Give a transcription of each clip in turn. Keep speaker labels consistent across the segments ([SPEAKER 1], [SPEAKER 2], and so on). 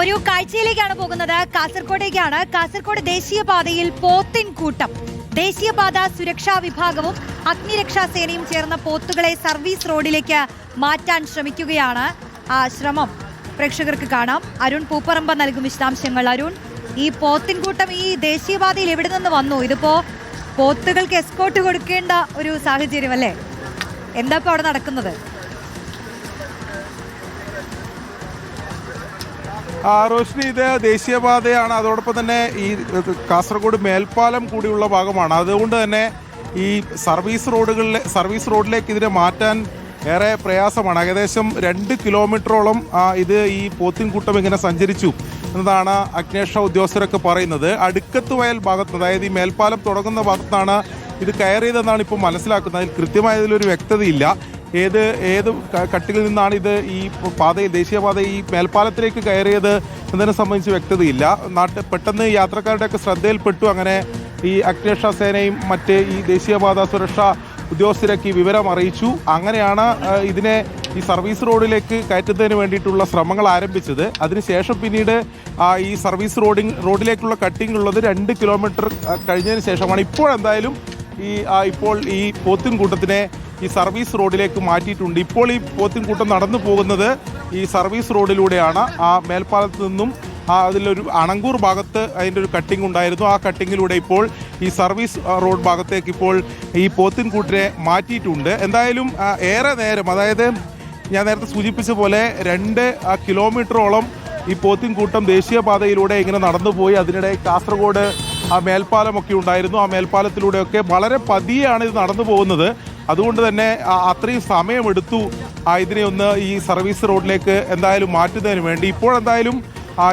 [SPEAKER 1] ഒരു കാഴ്ചയിലേക്കാണ് പോകുന്നത്. കാസർഗോഡേക്കാണ്. കാസർഗോഡ് ദേശീയപാതയിൽ പോത്തിൻ കൂട്ടം. ദേശീയപാത സുരക്ഷാ വിഭാഗവും അഗ്നിരക്ഷാ സേനയും ചേർന്ന പോത്തുകളെ സർവീസ് റോഡിലേക്ക് മാറ്റാൻ ശ്രമിക്കുകയാണ്. ആ ശ്രമം പ്രേക്ഷകർക്ക് കാണാം. അരുൺ പൂപ്പറമ്പ നൽകും വിശദാംശങ്ങൾ. അരുൺ, ഈ പോത്തിൻ കൂട്ടം ഈ ദേശീയപാതയിൽ എവിടെ നിന്ന് വന്നു? ഇതിപ്പോ പോത്തുകൾക്ക് എസ്കോർട്ട് കൊടുക്കേണ്ട ഒരു സാഹചര്യം അല്ലേ? എന്താ ഇപ്പൊ അവിടെ നടക്കുന്നത്?
[SPEAKER 2] റോഷ്നി, ഇത് ദേശീയപാതയാണ്. അതോടൊപ്പം തന്നെ ഈ കാസർഗോഡ് മേൽപ്പാലം കൂടിയുള്ള ഭാഗമാണ്. അതുകൊണ്ട് തന്നെ ഈ സർവീസ് റോഡിലേക്ക് ഇതിനെ മാറ്റാൻ ഏറെ പ്രയാസമാണ്. ഏകദേശം 2 കിലോമീറ്ററോളം ഇത് ഈ പോത്തിൻകൂട്ടം ഇങ്ങനെ സഞ്ചരിച്ചു എന്നതാണ് അഗ്നിരക്ഷാ ഉദ്യോഗസ്ഥരൊക്കെ പറയുന്നത്. അടുക്കത്ത് വയൽ ഭാഗത്ത്, അതായത് ഈ മേൽപ്പാലം തുടങ്ങുന്ന ഭാഗത്താണ് ഇത് കയറിയതെന്നാണ് ഇപ്പോൾ മനസ്സിലാക്കുന്നത്. അതിൽ കൃത്യമായതിലൊരു വ്യക്തതയില്ല. ഏത് കട്ടിൽ നിന്നാണ് ഇത് ഈ പാതയിൽ, ദേശീയപാത ഈ മേൽപ്പാലത്തിലേക്ക് കയറിയത് എന്നതിനെ സംബന്ധിച്ച് വ്യക്തതയില്ല. പെട്ടെന്ന് യാത്രക്കാരുടെയൊക്കെ ശ്രദ്ധയിൽപ്പെട്ടു. അങ്ങനെ ഈ അഗ്നിരക്ഷാ സേനയും മറ്റ് ഈ ദേശീയപാത സുരക്ഷാ ഉദ്യോഗസ്ഥരൊക്കെ ഈ വിവരം അറിയിച്ചു. അങ്ങനെയാണ് ഇതിനെ ഈ സർവീസ് റോഡിലേക്ക് കയറ്റുന്നതിന് വേണ്ടിയിട്ടുള്ള ശ്രമങ്ങൾ ആരംഭിച്ചത്. അതിനുശേഷം പിന്നീട് ഈ സർവീസ് റോഡിലേക്കുള്ള കട്ടിംഗ് ഉള്ളത് 2 കിലോമീറ്റർ കഴിഞ്ഞതിന് ശേഷമാണ്. ഇപ്പോഴെന്തായാലും ഇപ്പോൾ ഈ പോത്തിൻകൂട്ടത്തിനെ ഈ സർവീസ് റോഡിലേക്ക് മാറ്റിയിട്ടുണ്ട്. ഇപ്പോൾ ഈ പോത്തിൻകൂട്ടം നടന്നു പോകുന്നത് ഈ സർവീസ് റോഡിലൂടെയാണ്. ആ മേൽപ്പാലത്ത് നിന്നും അതിലൊരു അണങ്കൂർ ഭാഗത്ത് അതിൻ്റെ ഒരു കട്ടിംഗ് ഉണ്ടായിരുന്നു. ആ കട്ടിങ്ങിലൂടെ ഇപ്പോൾ ഈ സർവീസ് റോഡ് ഭാഗത്തേക്ക് ഇപ്പോൾ ഈ പോത്തിൻകൂട്ടിനെ മാറ്റിയിട്ടുണ്ട്. എന്തായാലും ഏറെ നേരം, അതായത് ഞാൻ നേരത്തെ സൂചിപ്പിച്ച പോലെ 2 കിലോമീറ്ററോളം ഈ പോത്തിൻകൂട്ടം ദേശീയപാതയിലൂടെ ഇങ്ങനെ നടന്നുപോയി. അതിനിടെ കാസർഗോഡ് മേൽപ്പാലമൊക്കെ ഉണ്ടായിരുന്നു. ആ മേൽപ്പാലത്തിലൂടെയൊക്കെ വളരെ പതിയെയാണ് ഇത് നടന്നു പോകുന്നത്. അതുകൊണ്ട് തന്നെ അത്രയും സമയമെടുത്തു ഇതിനെ ഒന്ന് ഈ സർവീസ് റോഡിലേക്ക് എന്തായാലും മാറ്റുന്നതിന് വേണ്ടി. ഇപ്പോഴെന്തായാലും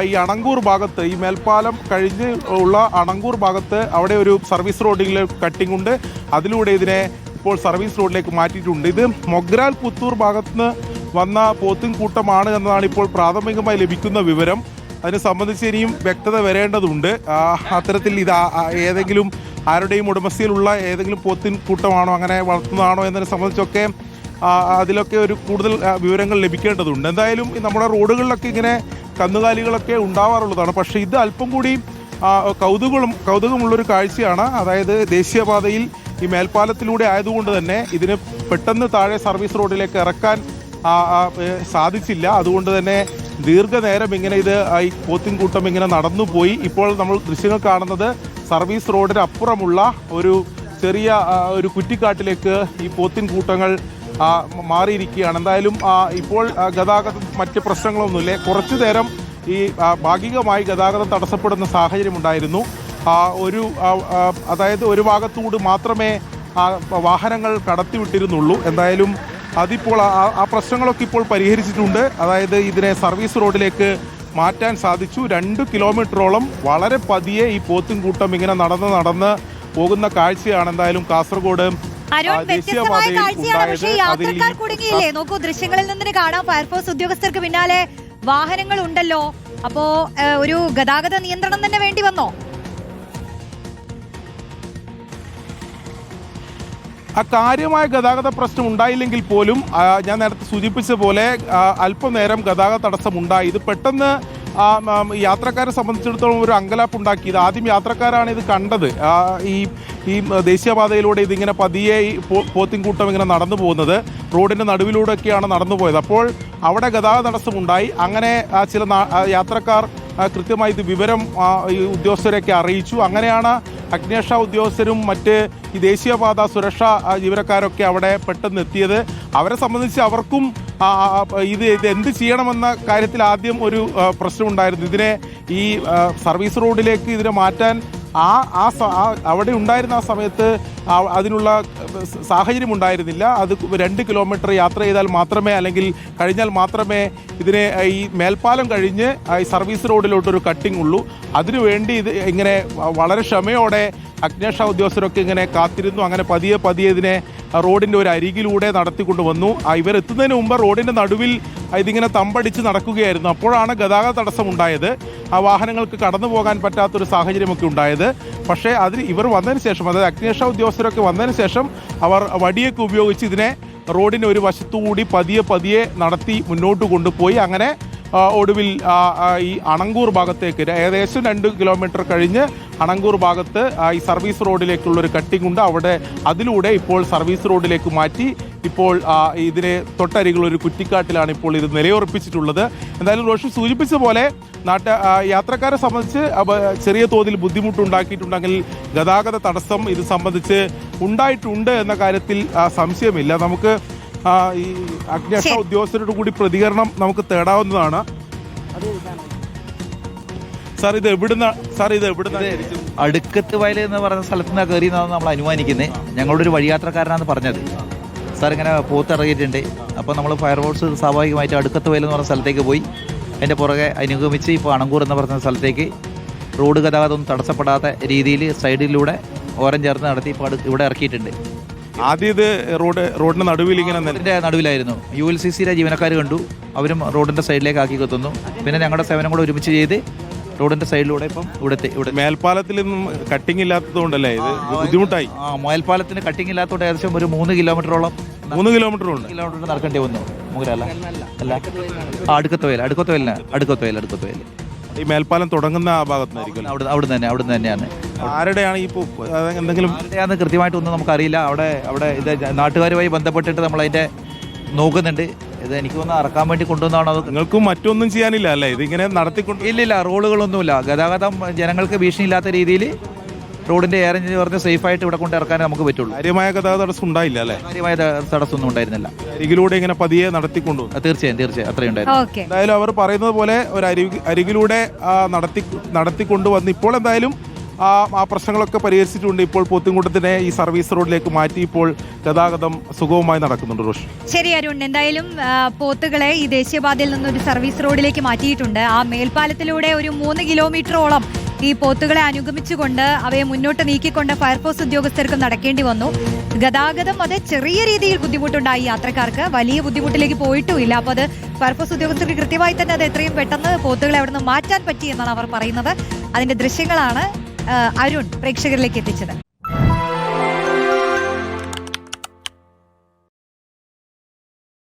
[SPEAKER 2] ഈ അണങ്കൂർ ഭാഗത്ത്, ഈ മേൽപ്പാലം കഴിഞ്ഞ് ഉള്ള അണങ്കൂർ ഭാഗത്ത് അവിടെ ഒരു സർവീസ് റോഡിലെ കട്ടിംഗ് ഉണ്ട്. അതിലൂടെ ഇതിനെ ഇപ്പോൾ സർവീസ് റോഡിലേക്ക് മാറ്റിയിട്ടുണ്ട്. ഇത് മൊഗ്രാൽ പുത്തൂർ ഭാഗത്തുനിന്ന് വന്ന പോത്തിൻകൂട്ടമാണ് എന്നതാണ് ഇപ്പോൾ പ്രാഥമികമായി ലഭിക്കുന്ന വിവരം. അതിനെ സംബന്ധിച്ച് ഇനിയും വ്യക്തത വരേണ്ടതുണ്ട്. അത്തരത്തിൽ ഇത് ഏതെങ്കിലും ആരുടെയും ഉടമസ്ഥയിലുള്ള ഏതെങ്കിലും പോത്തിൻകൂട്ടമാണോ, അങ്ങനെ വളർത്തുന്നതാണോ എന്നതിനെ സംബന്ധിച്ചൊക്കെ അതിലൊക്കെ ഒരു കൂടുതൽ വിവരങ്ങൾ ലഭിക്കേണ്ടതുണ്ട്. എന്തായാലും നമ്മുടെ റോഡുകളിലൊക്കെ ഇങ്ങനെ കന്നുകാലികളൊക്കെ ഉണ്ടാവാറുള്ളതാണ്. പക്ഷേ ഇത് അല്പം കൂടി കൗതുകമുള്ളൊരു കാഴ്ചയാണ്. അതായത് ദേശീയപാതയിൽ ഈ മേൽപ്പാലത്തിലൂടെ ആയതുകൊണ്ട് തന്നെ ഇതിന് പെട്ടെന്ന് താഴെ സർവീസ് റോഡിലേക്ക് ഇറക്കാൻ സാധിച്ചില്ല. അതുകൊണ്ട് തന്നെ ദീർഘനേരം ഇങ്ങനെ ഈ പോത്തിൻകൂട്ടം ഇങ്ങനെ നടന്നുപോയി. ഇപ്പോൾ നമ്മൾ ദൃശ്യങ്ങൾ കാണുന്നത് സർവീസ് റോഡിന് അപ്പുറമുള്ള ഒരു ചെറിയ ഒരു കുറ്റിക്കാട്ടിലേക്ക് ഈ പോത്തിൻകൂട്ടങ്ങൾ മാറിയിരിക്കുകയാണ്. എന്തായാലും ഇപ്പോൾ ഗതാഗതം മറ്റ് പ്രശ്നങ്ങളൊന്നുമില്ല. കുറച്ചു നേരം ഈ ഭാഗികമായി ഗതാഗതം തടസ്സപ്പെടുന്ന സാഹചര്യമുണ്ടായിരുന്നു. അതായത് ഒരു ഭാഗത്തുകൂടി മാത്രമേ വാഹനങ്ങൾ കടത്തിവിട്ടിരുന്നുള്ളൂ. എന്തായാലും അതിപ്പോൾ ആ പ്രശ്നങ്ങളൊക്കെ ഇപ്പോൾ പരിഹരിച്ചിട്ടുണ്ട്. അതായത് ഇതിനെ സർവീസ് റോഡിലേക്ക് മാറ്റാൻ സാധിച്ചു. 2 കിലോമീറ്ററോളം വളരെ പതിയെ ഈ പോത്തിൻകൂട്ടം ഇങ്ങനെ നടന്ന് പോകുന്ന കാഴ്ചയാണ് എന്തായാലും കാസർഗോഡ്
[SPEAKER 1] യാത്രക്കാർ കുടുങ്ങിയില്ലേ? നോക്കൂ, ദൃശ്യങ്ങളിൽ നിന്ന് കാണാം. ഫയർഫോഴ്സ് ഉദ്യോഗസ്ഥർക്ക് പിന്നാലെ വാഹനങ്ങൾ ഉണ്ടല്ലോ. അപ്പോ ഒരു ഗതാഗത നിയന്ത്രണം തന്നെ വേണ്ടി വന്നോ?
[SPEAKER 2] കാര്യമായ ഗതാഗത പ്രശ്നം ഉണ്ടായില്ലെങ്കിൽ പോലും ഞാൻ നേരത്തെ സൂചിപ്പിച്ച പോലെ അല്പനേരം ഗതാഗത തടസ്സം ഉണ്ടായി. ഇത് പെട്ടെന്ന് യാത്രക്കാരെ സംബന്ധിച്ചിടത്തോളം ഒരു അങ്കലാപ്പ് ഉണ്ടാക്കിയത്. ആദ്യം യാത്രക്കാരാണ് ഇത് കണ്ടത്. ഈ ദേശീയപാതയിലൂടെ ഇതിങ്ങനെ പതിയെ പോത്തിൻകൂട്ടം ഇങ്ങനെ നടന്നു പോകുന്നത് റോഡിൻ്റെ നടുവിലൂടെയൊക്കെയാണ് നടന്നു പോയത്. അപ്പോൾ അവിടെ ഗതാഗത തടസ്സമുണ്ടായി. അങ്ങനെ ചില യാത്രക്കാർ കൃത്യമായി ഇത് വിവരം ഈ ഉദ്യോഗസ്ഥരെയൊക്കെ അറിയിച്ചു. അങ്ങനെയാണ് അഗ്നിരക്ഷാ ഉദ്യോഗസ്ഥരും മറ്റ് ഈ ദേശീയപാത സുരക്ഷാ ജീവനക്കാരൊക്കെ അവിടെ പെട്ടെന്ന് എത്തിയത്. അവരെ സംബന്ധിച്ച് അവർക്കും ഇത് എന്ത് ചെയ്യണമെന്ന കാര്യത്തിൽ ആദ്യം ഒരു പ്രശ്നമുണ്ടായിരുന്നു. ഇതിനെ ഈ സർവീസ് റോഡിലേക്ക് ഇതിനെ മാറ്റാൻ അവിടെ ഉണ്ടായിരുന്ന ആ സമയത്ത് അതിനുള്ള സാഹചര്യം ഉണ്ടായിരുന്നില്ല. അത് 2 കിലോമീറ്റർ യാത്ര ചെയ്താൽ മാത്രമേ, അല്ലെങ്കിൽ കഴിഞ്ഞാൽ മാത്രമേ ഇതിനെ ഈ മേൽപ്പാലം കഴിഞ്ഞ് ഈ സർവീസ് റോഡിലോട്ടൊരു കട്ടിംഗ് ഉള്ളൂ. അതിനുവേണ്ടി ഇത് ഇങ്ങനെ വളരെ ക്ഷമയോടെ അഗ്നിരക്ഷാ ഉദ്യോഗസ്ഥരൊക്കെ ഇങ്ങനെ കാത്തിരുന്നു. അങ്ങനെ പതിയെ ഇതിനെ റോഡിൻ്റെ ഒരു അരികിലൂടെ നടത്തിക്കൊണ്ടുവന്നു. ഇവരെത്തുന്നതിന് മുമ്പ് റോഡിൻ്റെ നടുവിൽ ഇതിങ്ങനെ തമ്പടിച്ച് നടക്കുകയായിരുന്നു. അപ്പോഴാണ് ഗതാഗത തടസ്സം ഉണ്ടായത്. വാഹനങ്ങൾക്ക് കടന്നു പോകാൻ പറ്റാത്തൊരു സാഹചര്യമൊക്കെ ഉണ്ടായത്. പക്ഷേ ഇവർ വന്നതിന് ശേഷം, അതായത് അഗ്നിരക്ഷാ ഉദ്യോഗസ്ഥരൊക്കെ വന്നതിന് ശേഷം അവർ വടിയൊക്കെ ഉപയോഗിച്ച് ഇതിനെ റോഡിൻ്റെ ഒരു വശത്തുകൂടി പതിയെ നടത്തി മുന്നോട്ട് കൊണ്ടുപോയി. അങ്ങനെ ഒടുവിൽ ഈ അണങ്കൂർ ഭാഗത്തേക്ക് ഏകദേശം 2 കിലോമീറ്റർ കഴിഞ്ഞ് അണങ്കൂർ ഭാഗത്ത് ഈ സർവീസ് റോഡിലേക്കുള്ളൊരു കട്ടിംഗ് ഉണ്ട്. അതിലൂടെ ഇപ്പോൾ സർവീസ് റോഡിലേക്ക് മാറ്റി ഇപ്പോൾ ഇതിനെ തൊട്ടരികിൽ ഒരു കുറ്റിക്കാട്ടിലാണ് ഇപ്പോൾ ഇത് നിലയുറപ്പിച്ചിട്ടുള്ളത്. എന്തായാലും റോഷി സൂചിപ്പിച്ച പോലെ യാത്രക്കാരെ സംബന്ധിച്ച് ചെറിയ തോതിൽ ബുദ്ധിമുട്ടുണ്ടാക്കിയിട്ടുണ്ടെങ്കിൽ ഗതാഗത തടസ്സം ഇത് സംബന്ധിച്ച് ഉണ്ടായിട്ടുണ്ട് എന്ന കാര്യത്തിൽ സംശയമില്ല. നമുക്ക് ഈ അഗ്നിരക്ഷാ ഉദ്യോഗസ്ഥരുടെ കൂടി പ്രതികരണം നമുക്ക് തേടാവുന്നതാണ്. സാർ ഇത് എവിടുന്ന
[SPEAKER 3] അടുക്കത്ത് വയൽ എന്ന് പറയുന്ന സ്ഥലത്ത് നിന്നാണ് കയറിയെന്നാണ് നമ്മൾ അനുമാനിക്കുന്നത്. ഞങ്ങളുടെ ഒരു വഴിയാത്രക്കാരനാണ് പറഞ്ഞത്. സാർ ഇങ്ങനെ പോത്തിറങ്ങിയിട്ടുണ്ട്. അപ്പോൾ നമ്മൾ ഫയർഫോഴ്സ് സ്വാഭാവികമായിട്ട് അടുക്കത്ത് വയൽ എന്ന് പറഞ്ഞ സ്ഥലത്തേക്ക് പോയി അതിൻ്റെ പുറകെ അനുഗമിച്ച് ഇപ്പോൾ അണങ്കൂർ എന്ന് പറയുന്ന സ്ഥലത്തേക്ക് റോഡ് ഗതാഗതം തടസ്സപ്പെടാത്ത രീതിയിൽ സൈഡിലൂടെ ഓരം ചേർന്ന് നടത്തി ഇപ്പോൾ ഇവിടെ ഇറക്കിയിട്ടുണ്ട്.
[SPEAKER 2] ആദ്യം ഇത് റോഡിന്റെ നടുവിൽ ഇങ്ങനെ
[SPEAKER 3] നടുവിലായിരുന്നു. ULCCയിലെ ജീവനക്കാർ കണ്ടു, അവരും റോഡിന്റെ സൈഡിലേക്ക് ആക്കി കൊത്തുന്നു. പിന്നെ ഞങ്ങളുടെ സേവനം കൂടെ ഒരുമിച്ച് ചെയ്ത് റോഡിന്റെ സൈഡിലൂടെ ഇപ്പം ഇവിടെ
[SPEAKER 2] മേൽപ്പാലത്തിൽ നിന്നും കട്ടിങ് ഇല്ലാത്തതുകൊണ്ടല്ലേ ഇത് ബുദ്ധിമുട്ടായി.
[SPEAKER 3] മേൽപ്പാലത്തിന് കട്ടിങ് ഇല്ലാത്തതുകൊണ്ട് ഏകദേശം ഒരു 3 കിലോമീറ്ററോളം
[SPEAKER 2] 3 കിലോമീറ്റർ
[SPEAKER 3] നടക്കേണ്ടി വന്നു. മുതലല്ല അല്ല അടുക്കത്തോയിൽ
[SPEAKER 2] ഈ മേൽപ്പാലം തുടങ്ങുന്ന ആ ഭാഗത്തുനിന്നായിരിക്കും.
[SPEAKER 3] അവിടെ തന്നെയാണ്.
[SPEAKER 2] ആരുടെയാണ് ഈ എന്തെങ്കിലും
[SPEAKER 3] ആരുടെയാന്ന് കൃത്യമായിട്ടൊന്നും നമുക്കറിയില്ല. അവിടെ ഇത് നാട്ടുകാരുമായി ബന്ധപ്പെട്ടിട്ട് നമ്മൾ അതിന്റെ നോക്കുന്നുണ്ട്. ഇത് എനിക്ക് തോന്നുന്നു ഇറക്കാൻ വേണ്ടി കൊണ്ടുവന്നാണോ?
[SPEAKER 2] നിങ്ങൾക്കും മറ്റൊന്നും ചെയ്യാനില്ല അല്ലേ? ഇതിങ്ങനെ നടത്തിക്കൊണ്ട്
[SPEAKER 3] ഇല്ലില്ല, റോഡുകളൊന്നുമില്ല. ഗതാഗതം ജനങ്ങൾക്ക് ഭീഷണിയില്ലാത്ത രീതിയിൽ റോഡിന്റെ ഏറെഞ്ച് പറഞ്ഞ് സേഫായിട്ട് ഇവിടെ കൊണ്ട് ഇറക്കാനേ നമുക്ക് പറ്റുള്ളൂ.
[SPEAKER 2] കാര്യമായ ഗതാഗത തടസ്സം ഉണ്ടായില്ല അല്ലേ?
[SPEAKER 3] കാര്യമായ തടസ്സമൊന്നും ഉണ്ടായിരുന്നില്ല.
[SPEAKER 2] അരികിലൂടെ ഇങ്ങനെ പതിയെ നടത്തിക്കൊണ്ടു.
[SPEAKER 3] തീർച്ചയായും അത്രയും ഉണ്ടായിരുന്നു.
[SPEAKER 2] എന്തായാലും അവർ പറയുന്നത് പോലെ ഒരു അരികിലൂടെ നടത്തിക്കൊണ്ടുവന്ന് ഇപ്പോൾ എന്തായാലും ആ പ്രശ്നങ്ങളൊക്കെ പരിഹരിച്ചിട്ടുണ്ട്. ഇപ്പോൾ പോത്തിൻകുട്ടത്തിനെ ഈ സർവീസ് റോഡിലേക്ക് മാറ്റി ഇപ്പോൾ ഗതാഗതം സുഗമമായി നടക്കുന്നുണ്ട്. റോഷി,
[SPEAKER 1] ശരി അരുൺ, എന്തായാലും പോത്തുകളെ ഈ ദേശീയപാതയിൽ നിന്നൊരു സർവീസ് റോഡിലേക്ക് മാറ്റിയിട്ടുണ്ട്. ആ മേൽപ്പാലത്തിലൂടെ ഒരു 3 കിലോമീറ്ററോളം ഈ പോത്തുകളെ അനുഗമിച്ചുകൊണ്ട് അവയെ മുന്നോട്ട് നീക്കിക്കൊണ്ട് ഫയർഫോഴ്സ് ഉദ്യോഗസ്ഥർക്ക് നടക്കേണ്ടി വന്നു. ഗതാഗതം അത് ചെറിയ രീതിയിൽ ബുദ്ധിമുട്ടുണ്ടായി യാത്രക്കാർക്ക്, വലിയ ബുദ്ധിമുട്ടിലേക്ക് പോയിട്ടുമില്ല. അപ്പോൾ അത് ഫയർഫോഴ്സ് ഉദ്യോഗസ്ഥർക്ക് കൃത്യമായി തന്നെ അത് എത്രയും പെട്ടെന്ന് പോത്തുകളെ അവിടെ നിന്ന് മാറ്റാൻ പറ്റി എന്നാണ് അവർ പറയുന്നത്. അതിന്റെ ദൃശ്യങ്ങളാണ് അരുൺ പ്രേക്ഷകരിലേക്ക് എത്തിച്ചത്.